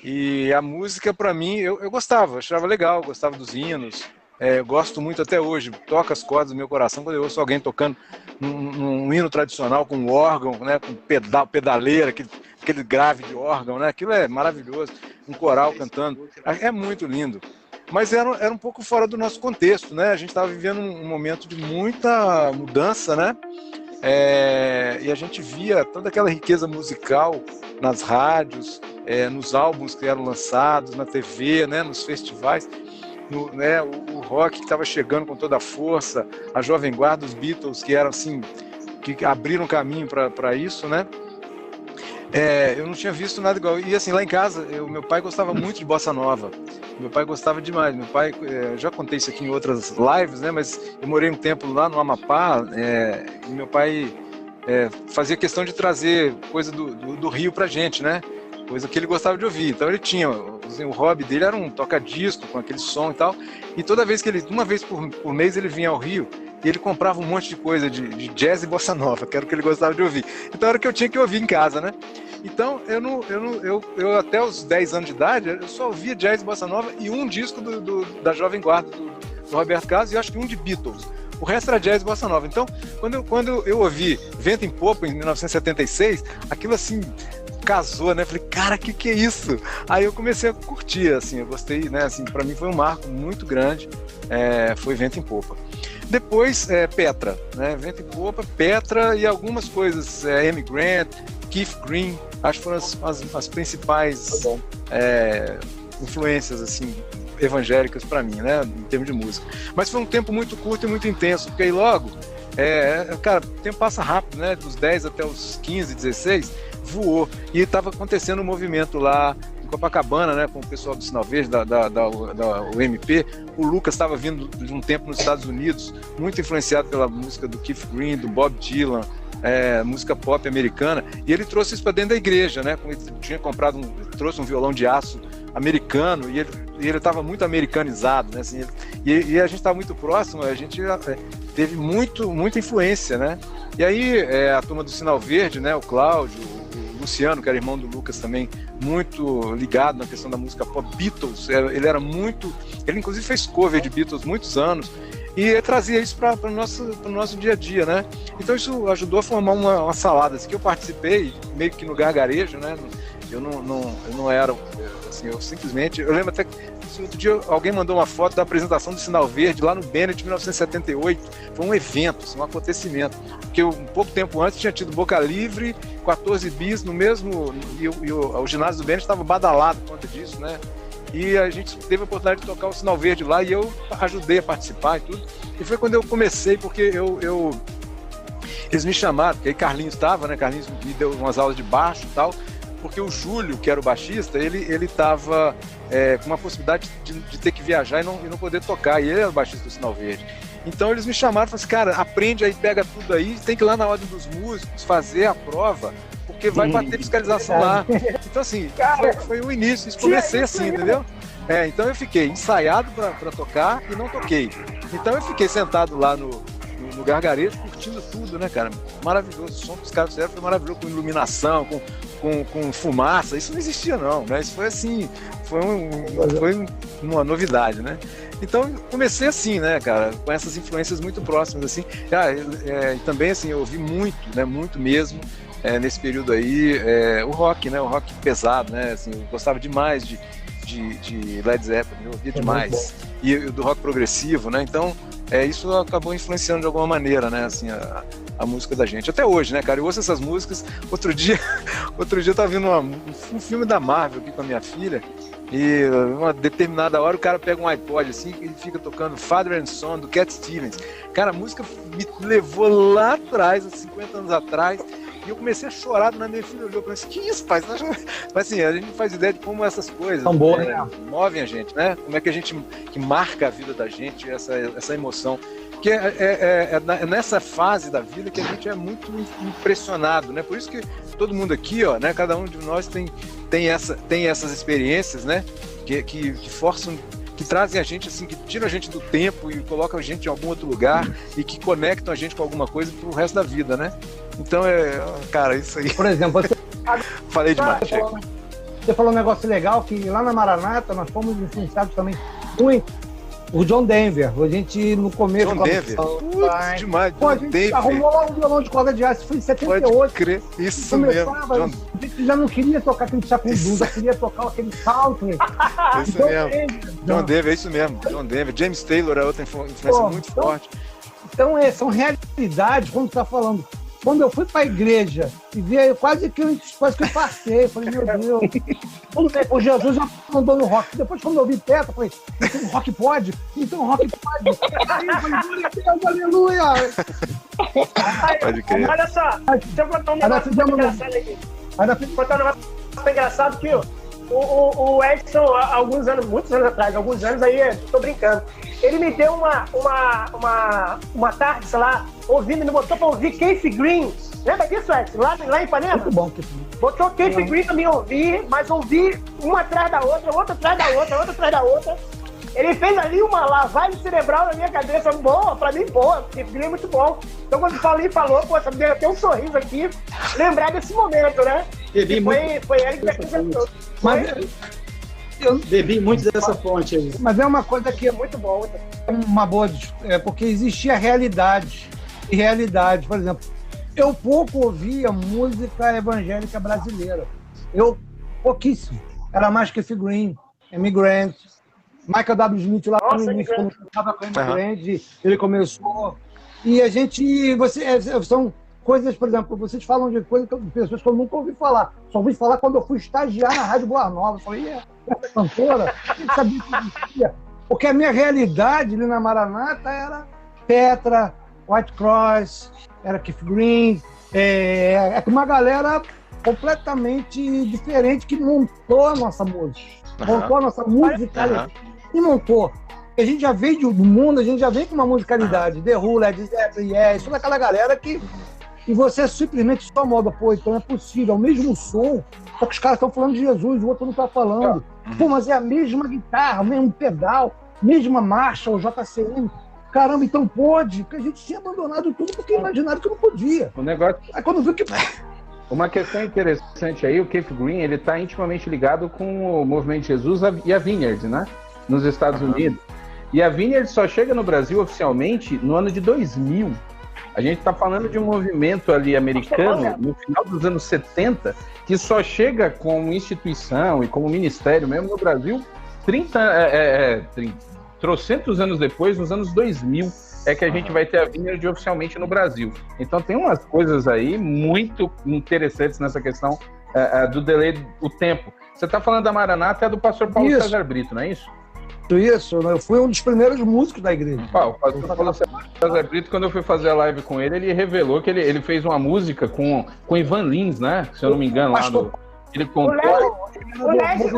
e a música, para mim, eu gostava, achava legal, gostava dos hinos, gosto muito até hoje, toca as cordas do meu coração quando eu ouço alguém tocando num hino tradicional com órgão, né, com pedaleira, aquele grave de órgão, né, aquilo é maravilhoso, um coral cantando, é muito lindo. Mas era um pouco fora do nosso contexto, né, a gente estava vivendo um momento de muita mudança, né, e a gente via toda aquela riqueza musical nas rádios, nos álbuns que eram lançados, na TV, né, nos festivais, o rock que estava chegando com toda a força, a Jovem Guarda, os Beatles, que eram assim, que abriram caminho para isso, né? Eu não tinha visto nada igual. E assim, lá em casa, meu pai gostava muito de bossa nova. Meu pai gostava demais. Meu pai, já contei isso aqui em outras lives, né? Mas eu morei um tempo lá no Amapá, e meu pai fazia questão de trazer coisa do Rio pra gente, né? Coisa que ele gostava de ouvir. Então ele tinha, o hobby dele era um toca-disco com aquele som e tal. E toda vez que uma vez por mês ele vinha ao Rio e ele comprava um monte de coisa de jazz e bossa nova, que era o que ele gostava de ouvir. Então era o que eu tinha que ouvir em casa, né? Então eu até os 10 anos de idade, eu só ouvia jazz e bossa nova e um disco da Jovem Guarda, do Roberto Carlos, e eu acho que um de Beatles. O resto era jazz e bossa nova. Então, quando eu ouvi Vento em Popa, em 1976, aquilo assim casou, né? Falei, cara, que é isso? Aí eu comecei a curtir, assim, eu gostei, né? Assim, para mim foi um marco muito grande, foi Vento em Popa. Depois, Petra, né? Vento em Popa, Petra e algumas coisas, Amy Grant, Keith Green, acho que foram as principais influências, assim, evangélicas para mim, né? Em termos de música. Mas foi um tempo muito curto e muito intenso, porque aí logo, cara, o tempo passa rápido, né? Dos 10 até os 15, 16, voou. E estava acontecendo um movimento lá em Copacabana, né, com o pessoal do Sinal Verde, da UMP. O Lucas estava vindo de um tempo nos Estados Unidos, muito influenciado pela música do Keith Green, do Bob Dylan, música pop americana, e ele trouxe isso para dentro da igreja, né? Ele tinha trouxe um violão de aço americano, e ele estava muito americanizado, né? Assim, e a gente estava muito próximo, a gente teve muita influência, né? E aí a turma do Sinal Verde, né? O Cláudio, o Luciano, que era irmão do Lucas também, muito ligado na questão da música pop, Beatles, ele inclusive fez cover de Beatles muitos anos, e ele trazia isso para o nosso dia a dia, né? Então isso ajudou a formar uma salada, assim, que eu participei meio que no gargarejo, né? Eu não era, assim, eu simplesmente, eu lembro até que outro dia alguém mandou uma foto da apresentação do Sinal Verde lá no Bennett, 1978, foi um evento, assim, um acontecimento, porque um pouco tempo antes tinha tido Boca Livre, 14 bis no mesmo, e o ginásio do Bennett estava badalado por conta disso, né? E a gente teve a oportunidade de tocar o Sinal Verde lá e eu ajudei a participar e tudo. E foi quando eu comecei, porque eles me chamaram, porque aí Carlinhos estava, né? Carlinhos me deu umas aulas de baixo e tal, porque o Júlio, que era o baixista, ele estava com uma possibilidade de ter que viajar e não poder tocar, e ele era o baixista do Sinal Verde. Então eles me chamaram e falaram assim, cara, aprende aí, pega tudo aí, tem que ir lá na ordem dos músicos, fazer a prova, porque vai bater fiscalização lá. Então assim, foi o início, isso comecei assim, entendeu? Então eu fiquei ensaiado para tocar e não toquei. Então eu fiquei sentado lá no gargarejo, curtindo tudo, né, cara? Maravilhoso, o som que os caras fizeram foi maravilhoso, com iluminação, com fumaça, isso não existia não, né? Isso foi assim, foi uma novidade, né? Então comecei assim, né, cara, com essas influências muito próximas, assim, e também assim, eu ouvi muito, né, muito mesmo, nesse período aí, o rock, né, o rock pesado, né, assim, eu gostava demais de Led Zeppelin, eu ouvia demais, e do rock progressivo, né, então isso acabou influenciando de alguma maneira, né, assim, a música da gente. Até hoje, né, cara, eu ouço essas músicas. Outro dia eu tava vendo um filme da Marvel aqui com a minha filha, e uma determinada hora o cara pega um iPod assim e fica tocando Father and Son do Cat Stevens. Cara, a música me levou lá atrás, há 50 anos atrás, e eu comecei a chorar. Na minha filha olhou e falou assim, que isso, pai? Mas assim, a gente não faz ideia de como essas coisas movem a gente, né? Como é que a gente que marca a vida da gente, essa emoção. Que é nessa fase da vida que a gente é muito impressionado, né? Por isso que todo mundo aqui, ó, né? Cada um de nós tem essas experiências, né? Que forçam que trazem a gente, assim, que tiram a gente do tempo e colocam a gente em algum outro lugar e que conectam a gente com alguma coisa pro resto da vida, né? Então, cara, isso aí... Por exemplo, você... Falei demais, chega. Você falou um negócio legal, que lá na Maranata nós fomos influenciados também muito o John Denver. A gente, no começo... John Denver? Putz, demais. Pô, a gente arrumou lá um violão de corda de aço, foi em 78. Pode crer, isso mesmo. A gente já não queria tocar aquele chacundu, já queria tocar aquele country. Isso mesmo. John Denver, é isso mesmo. John Denver. James Taylor é outra influência muito forte. Então, são realidades, como você está falando. Quando eu fui para a igreja e vi aí, quase que eu passei, eu falei, meu Deus, tudo bem, o Jesus já mandou no rock. Depois, quando eu vi perto, eu falei, então o rock pode? Então o rock pode. Aí eu falei, glória a Deus, aleluia. Pode crer. Olha só, deixa eu contar um negócio engraçado aqui. Contar um negócio engraçado que o Edson, muitos anos atrás, aí, tô brincando, ele me deu uma tarde, sei lá, ouvindo, me botou pra ouvir Keith Green. Lembra disso, Edson? Lá em Ipanema? Muito bom. Botou Keith Green pra me ouvir, mas ouvi uma atrás da outra atrás da outra. Ele fez ali uma lavagem cerebral na minha cabeça, boa, pra mim boa, Keith Green é muito bom. Então quando falou, pô, me deu até um sorriso aqui, lembrar desse momento, né? Foi ele que me apresentou. Mas eu bebi muito dessa fonte aí. Mas é uma coisa que é muito boa. É uma boa, porque existia realidade. E realidade, por exemplo, eu pouco ouvia música evangélica brasileira. Pouquíssimo. Era mais que Keith Green, Immigrant, Michael W. Smith lá no início, quando eu estava com Immigrant, ele começou. E a gente, são coisas, por exemplo, vocês falam de coisas de pessoas que eu nunca ouvi falar. Só ouvi falar quando eu fui estagiar na Rádio Boa Nova. Eu falei, essa cantora, eu sabia que existia. Porque a minha realidade ali na Maranata era Petra, White Cross, era Keith Green, uma galera completamente diferente que montou a nossa música. Montou a nossa música e montou. A gente já veio do mundo, a gente já vem com uma musicalidade. The Who, Led Zeppelin, toda aquela galera que... E você simplesmente só moda, pô, então é possível, é o mesmo som, só que os caras estão falando de Jesus, o outro não está falando. Pô, mas é a mesma guitarra, o mesmo pedal, mesma marcha, o JCM. Caramba, então pode, porque a gente tinha abandonado tudo porque imaginaram que não podia. O negócio... Aí quando viu que... Uma questão interessante aí, o Keith Green, ele está intimamente ligado com o Movimento de Jesus e a Vineyard, né? Nos Estados Unidos. E a Vineyard só chega no Brasil oficialmente no ano de 2000. A gente está falando de um movimento ali americano, no final dos anos 70, que só chega como instituição e como ministério mesmo no Brasil 300 anos depois, nos anos 2000, é que a gente vai ter a Vineyard oficialmente no Brasil. Então tem umas coisas aí muito interessantes nessa questão do delay, o tempo. Você está falando da Maranata, é do pastor Paulo César Brito, não é isso? Isso, eu fui um dos primeiros músicos da igreja. O pastor Paulo César Brito, quando eu fui fazer a live com ele revelou que ele fez uma música com Ivan Lins, né? Se eu não me engano, lá no... Ele contou... O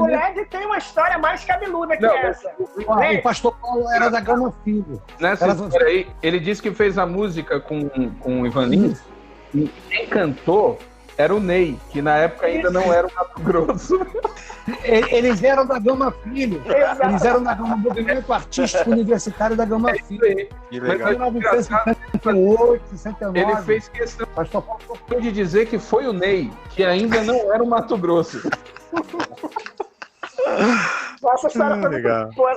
Led tem uma história mais cabeluda que essa. O pastor Paulo era da Gama Filho. Nessa história aí, ele disse que fez a música com o Ivan Lins, e quem cantou era o Ney, que na época ainda não era o Mato Grosso. Eles eram da Gama Filho. Eles eram da Gama Movimento Artístico Universitário da Gama Filho. Que legal. Em 1968, 69. Ele fez questão de dizer que foi o Ney, que ainda não era o Mato Grosso. Essa história foi muito boa.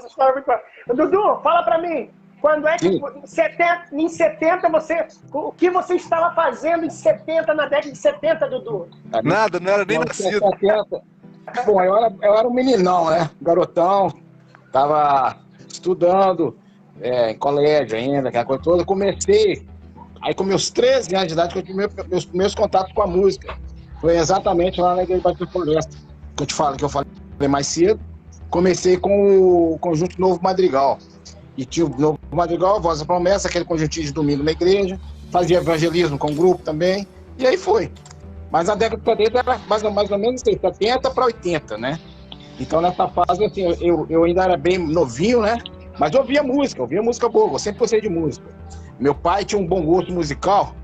Dudu, fala pra mim. Quando é que em 70 o que você estava fazendo em 70, na década de 70, Dudu? Nada, não era nem nascido. 70. Bom, eu era um meninão, né? Garotão, tava estudando em colégio ainda, aquela coisa toda. Comecei, aí com meus 13 anos de idade, que eu tive meus primeiros contatos com a música. Foi exatamente lá na Igreja Batista Floresta, que eu falei mais cedo. Comecei com o Conjunto Novo Madrigal. E tinha o Novo Madrigal, Voz da Promessa, aquele conjuntinho de domingo na igreja, fazia evangelismo com o grupo também, e aí foi. Mas a década de 70 era mais ou menos 70 para 80, né? Então nessa fase, assim, eu ainda era bem novinho, né? Mas eu ouvia música boa, eu sempre gostei de música. Meu pai tinha um bom gosto musical,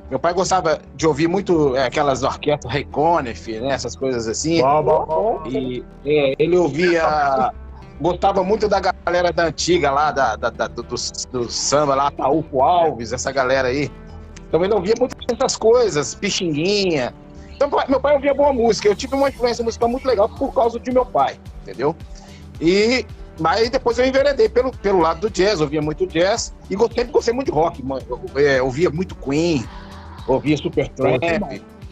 meu pai gostava de ouvir muito aquelas orquestras Ray Conniff, né? Essas coisas assim. E ele ouvia gostava muito da galera da antiga lá, do samba lá, Ataúfo Alves, essa galera aí. Então ele ouvia muito essas coisas, Pixinguinha. Então meu pai ouvia boa música. Eu tive uma influência musical muito legal por causa de meu pai, entendeu? Mas depois eu enveredei pelo lado do jazz, ouvia muito jazz. E sempre gostei muito de rock. Ouvia muito Queen, ouvia Supertramp,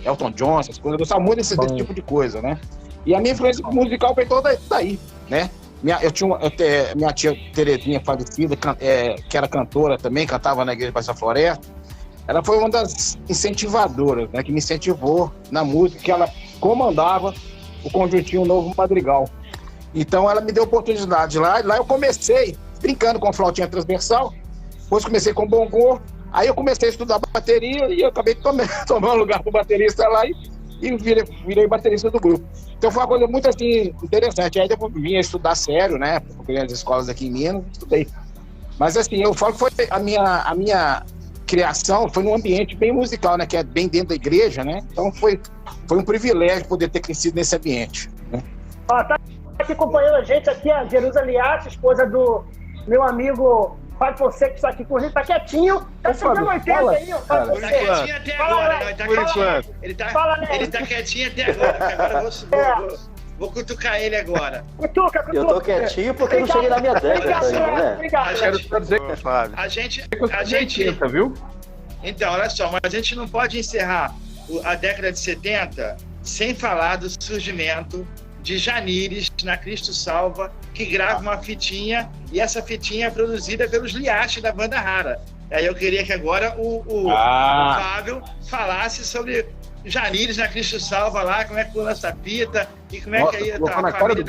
Elton John, essas coisas. Eu gostava muito desse tipo de coisa, né? E a minha influência musical veio toda daí, né? Minha tia Terezinha, falecida, que era cantora também, cantava na igreja Baixa Floresta. Ela foi uma das incentivadoras, né? Que me incentivou na música, que ela comandava o conjuntinho Novo Madrigal. Então ela me deu oportunidade lá. Lá eu comecei brincando com flautinha transversal. Depois comecei com bongô. Aí eu comecei a estudar bateria e eu acabei tomando lugar pro baterista lá e virei baterista do grupo. Então foi uma coisa muito assim interessante. Aí depois vim estudar sério, né? Procurei as escolas aqui em Minas, estudei. Mas assim, eu falo que foi a minha criação foi num ambiente bem musical, né? Que é bem dentro da igreja, né? Então foi um privilégio poder ter crescido nesse ambiente, né? Tá aqui acompanhando a gente aqui a Jerusa Liatti, esposa do meu amigo Fábio Fonseca, que está aqui com a gente, tá quietinho, tá chegando 80 aí, ó. Tá quietinho até agora, ele tá quietinho até agora, agora vou cutucar ele agora. Cutuca. Eu tô quietinho porque eu não cheguei na minha década ainda, né? Obrigado. A gente, viu? Então, olha só, mas a gente não pode encerrar a década de 70 sem falar do surgimento de Janires na Cristo Salva, que grava uma fitinha, e essa fitinha é produzida pelos Liatti da banda Rara. Aí eu queria que agora o Fábio falasse sobre Janires na Cristo Salva lá, como é que foi essa fita, e como é que aí a tua família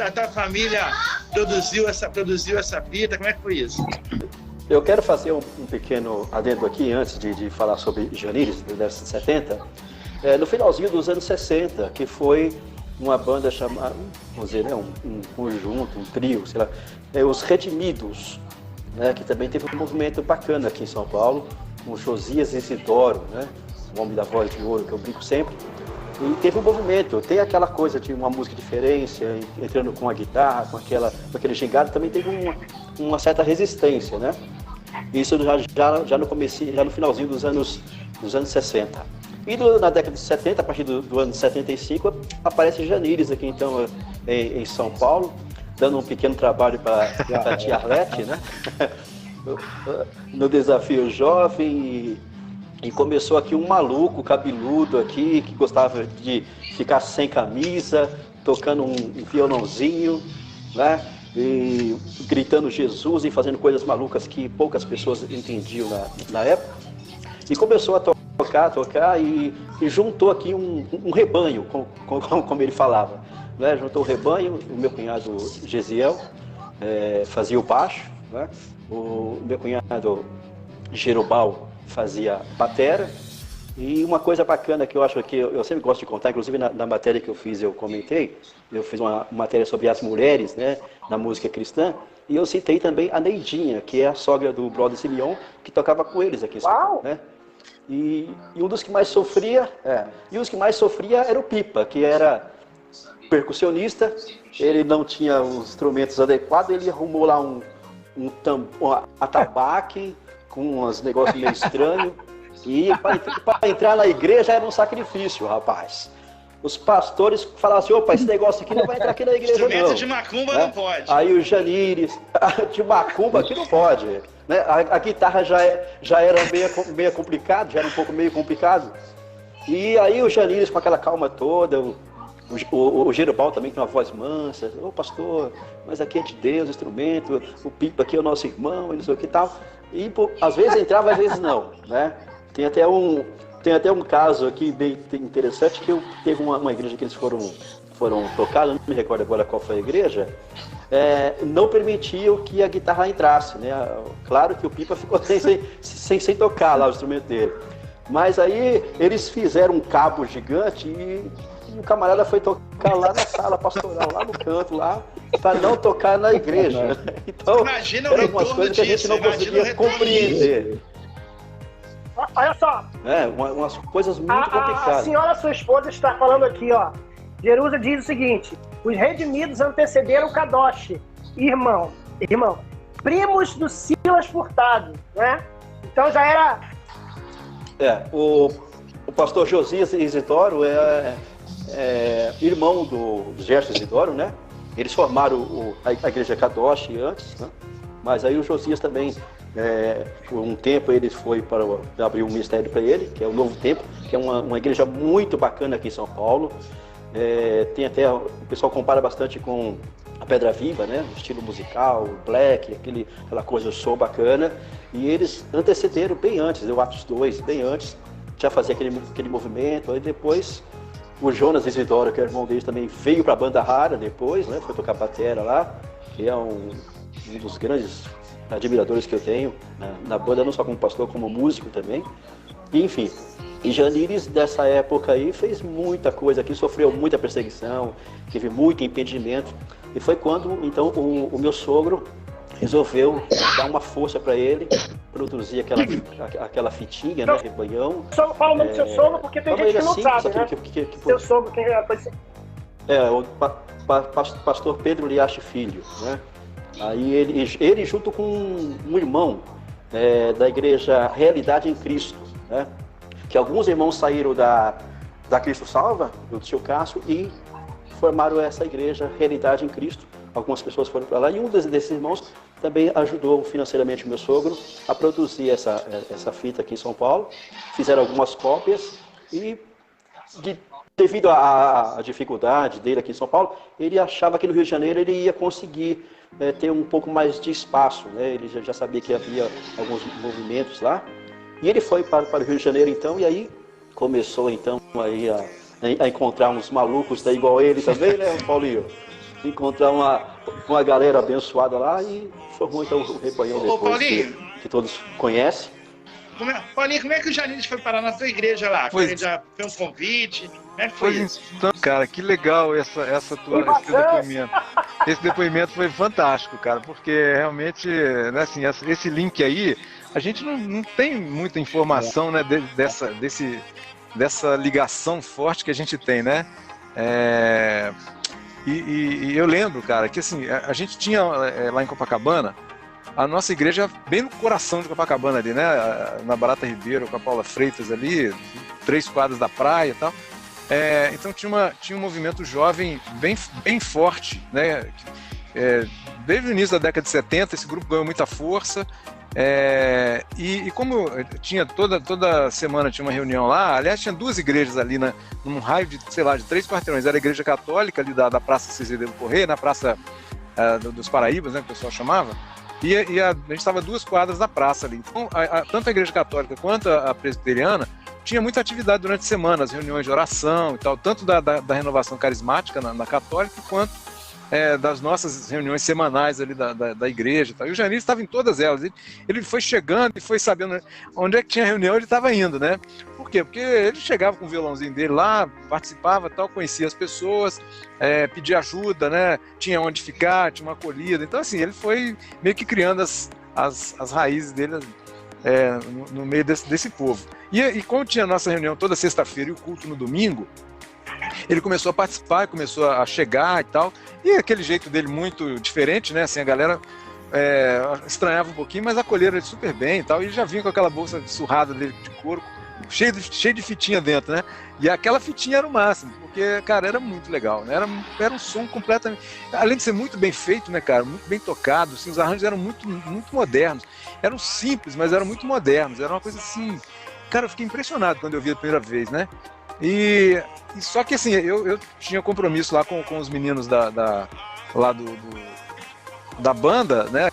a tua família produziu essa fita, como é que foi isso? Eu quero fazer um pequeno adendo aqui, antes de falar sobre Janires, da década de 70. No finalzinho dos anos 60, que foi uma banda chamada, vamos dizer, né, um conjunto, um trio, sei lá, os Redimidos, né, que também teve um movimento bacana aqui em São Paulo, com o Josias Isidoro, né, o homem da voz de ouro, que eu brinco sempre, e teve um movimento, tem aquela coisa de uma música diferente, entrando com a guitarra, com aquele gingado, também teve uma certa resistência, né, isso já no finalzinho dos anos 60. E na década de 70, a partir do ano de 75, aparece Janires aqui, então, em São Paulo, dando um pequeno trabalho para a tia Arlete, né? No Desafio Jovem, e começou aqui um maluco cabeludo aqui, que gostava de ficar sem camisa, tocando um violãozinho, né? E gritando Jesus e fazendo coisas malucas que poucas pessoas entendiam na época. E começou a tocar e juntou aqui um rebanho, como ele falava, né? Juntou o rebanho, o meu cunhado Gesiel fazia o baixo, né? O meu cunhado Jerobal fazia batera, e uma coisa bacana que eu acho que eu sempre gosto de contar, inclusive na matéria que eu fiz, eu comentei, eu fiz uma matéria sobre as mulheres, né, na música cristã, e eu citei também a Neidinha, que é a sogra do brother Simeon, que tocava com eles aqui em São Paulo, né? E um dos que mais sofria, era o Pipa, que era percussionista. Ele não tinha os instrumentos adequados, ele arrumou lá um atabaque com uns negócios meio estranhos. E para entrar na igreja era um sacrifício, rapaz. Os pastores falavam assim: opa, esse negócio aqui não vai entrar aqui na igreja, não. Instrumento de macumba, né? Não pode. Aí o Janires, de macumba aqui não pode. Né? A guitarra já era meio complicado, já era um pouco meio complicado. E aí o Janires, com aquela calma toda, o Jerobal também com uma voz mansa: ô pastor, mas aqui é de Deus o instrumento, o Pipa aqui é o nosso irmão, e não sei o que tal. E às vezes entrava, às vezes não, né? Tem até um caso aqui bem interessante, que teve uma igreja que eles foram tocar, não me recordo agora qual foi a igreja, não permitiu que a guitarra entrasse, né? Claro que o Pipa ficou sem tocar lá o instrumento dele. Mas aí eles fizeram um cabo gigante e o camarada foi tocar lá na sala pastoral, lá no canto, lá, para não tocar na igreja. Então, imagina eram algumas coisas que a gente não conseguia compreender. Olha só. Umas coisas muito complicadas. A senhora, sua esposa, está falando aqui, ó. Jerusa diz o seguinte: os redimidos antecederam Kadosh, irmão, primos do Silas Furtado, né? Então já era... O pastor Josias Isidoro é irmão do Gerson Isidoro, né? Eles formaram a igreja Kadosh antes, né? Mas aí o Josias também, por um tempo, ele foi para abrir um ministério para ele, que é o Novo Tempo, que é uma igreja muito bacana aqui em São Paulo. Tem até, o pessoal compara bastante com a Pedra Viva, né? O estilo musical, black, aquela coisa show bacana. E eles antecederam bem antes, o Atos 2, bem antes, já fazia aquele movimento. Aí depois o Jonas Isidoro, que é irmão deles, também veio para a banda Rara depois, né? Foi tocar batera lá, que é um dos grandes admiradores que eu tenho na banda, não só como pastor, como músico também. E, enfim, e Janires, dessa época aí, fez muita coisa aqui, sofreu muita perseguição, teve muito impedimento. E foi quando, então, o meu sogro resolveu dar uma força para ele, produzir aquela fitinha, né, rebanhão. Fala o nome do seu sogro, porque tem gente que não sabe, né? Seu sogro, quem é? O pastor Pedro Liache Filho, né? Aí ele junto com um irmão da igreja Realidade em Cristo, né? Que alguns irmãos saíram da Cristo Salva, do tio Cássio, e formaram essa igreja Realidade em Cristo. Algumas pessoas foram para lá e um desses irmãos também ajudou financeiramente o meu sogro a produzir essa fita aqui em São Paulo. Fizeram algumas cópias e, devido à dificuldade dele aqui em São Paulo, ele achava que no Rio de Janeiro ele ia conseguir ter um pouco mais de espaço, né? Ele já sabia que havia alguns movimentos lá. E ele foi para o Rio de Janeiro, então, e aí começou, então, aí a encontrar uns malucos daí igual ele também, né, Paulinho? Encontrar uma galera abençoada lá e formou, então, o rebanhão depois, que todos conhecem. Paulinho, como é que o Janires foi parar na tua igreja lá? Ele já fez um convite? Como é que foi isso? Então, cara, que legal esse depoimento. Esse depoimento foi fantástico, cara, porque realmente, né, assim, esse link aí, a gente não tem muita informação, né, dessa ligação forte que a gente tem, né? E eu lembro, cara, que assim, a gente tinha lá em Copacabana, a nossa igreja bem no coração de Copacabana ali, né? Na Barata Ribeiro, com a Paula Freitas ali, 3 quadras da praia e tal. Então tinha um movimento jovem bem forte, né? Desde o início da década de 70, esse grupo ganhou muita força. E como tinha toda semana tinha uma reunião lá, aliás, tinha 2 igrejas ali num raio de, sei lá, de 3 quarteirões. Era a igreja católica ali da Praça Cezedelo Correia, na Praça dos Paraíbas, né, que o pessoal chamava. E a gente estava 2 quadras da praça ali. Então, tanto a igreja católica quanto a presbiteriana tinha muita atividade durante a semana, as reuniões de oração e tal, tanto da renovação carismática na católica, quanto das nossas reuniões semanais ali da igreja e tal. E o Janires estava em todas elas. Ele foi chegando e foi sabendo onde é que tinha reunião, ele estava indo, né? Por quê? Porque ele chegava com o violãozinho dele lá, participava, tal, conhecia as pessoas, pedia ajuda, né? Tinha onde ficar, tinha uma acolhida. Então, assim, ele foi meio que criando as raízes dele no meio desse povo. E como tinha a nossa reunião toda sexta-feira e o culto no domingo, ele começou a participar, começou a chegar e tal, e aquele jeito dele muito diferente, né, assim, a galera estranhava um pouquinho, mas acolheram ele super bem e tal, e ele já vinha com aquela bolsa surrada dele de couro, cheio de fitinha dentro, né, e aquela fitinha era o máximo, porque, cara, era muito legal, né, era um som completamente, além de ser muito bem feito, né, cara, muito bem tocado, assim, os arranjos eram muito, muito modernos, eram simples, mas eram muito modernos, era uma coisa assim, cara, eu fiquei impressionado quando eu vi a primeira vez, né. E só que assim, eu tinha compromisso lá com os meninos da banda, né?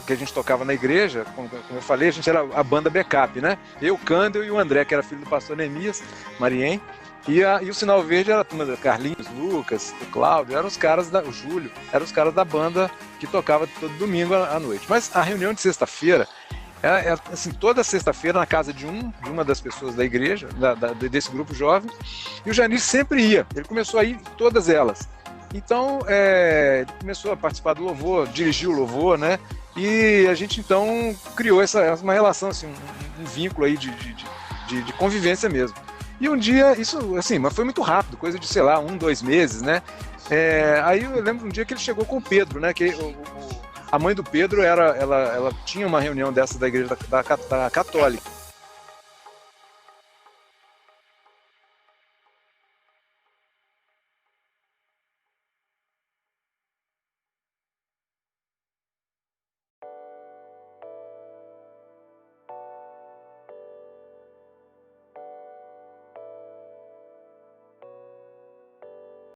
Que a gente tocava na igreja, como eu falei, a gente era a banda backup, né? Eu, Candel e o André, que era filho do pastor Neemias, Mariem, e o Sinal Verde era a turma da Carlinhos, Lucas, o Cláudio, eram os caras o Júlio, eram os caras da banda que tocava todo domingo à noite. Mas a reunião de sexta-feira, assim, toda sexta-feira na casa de uma das pessoas da igreja, desse grupo jovem, e o Janires sempre ia, ele começou a ir em todas elas. Então, ele começou a participar do louvor, dirigiu o louvor, né? E a gente então criou uma relação, assim, um vínculo aí de convivência mesmo. E um dia, isso, assim, mas foi muito rápido, coisa de, sei lá, 1, 2 meses, né? Aí eu lembro um dia que ele chegou com o Pedro, né? Que a mãe do Pedro ela tinha uma reunião dessa da igreja da Católica.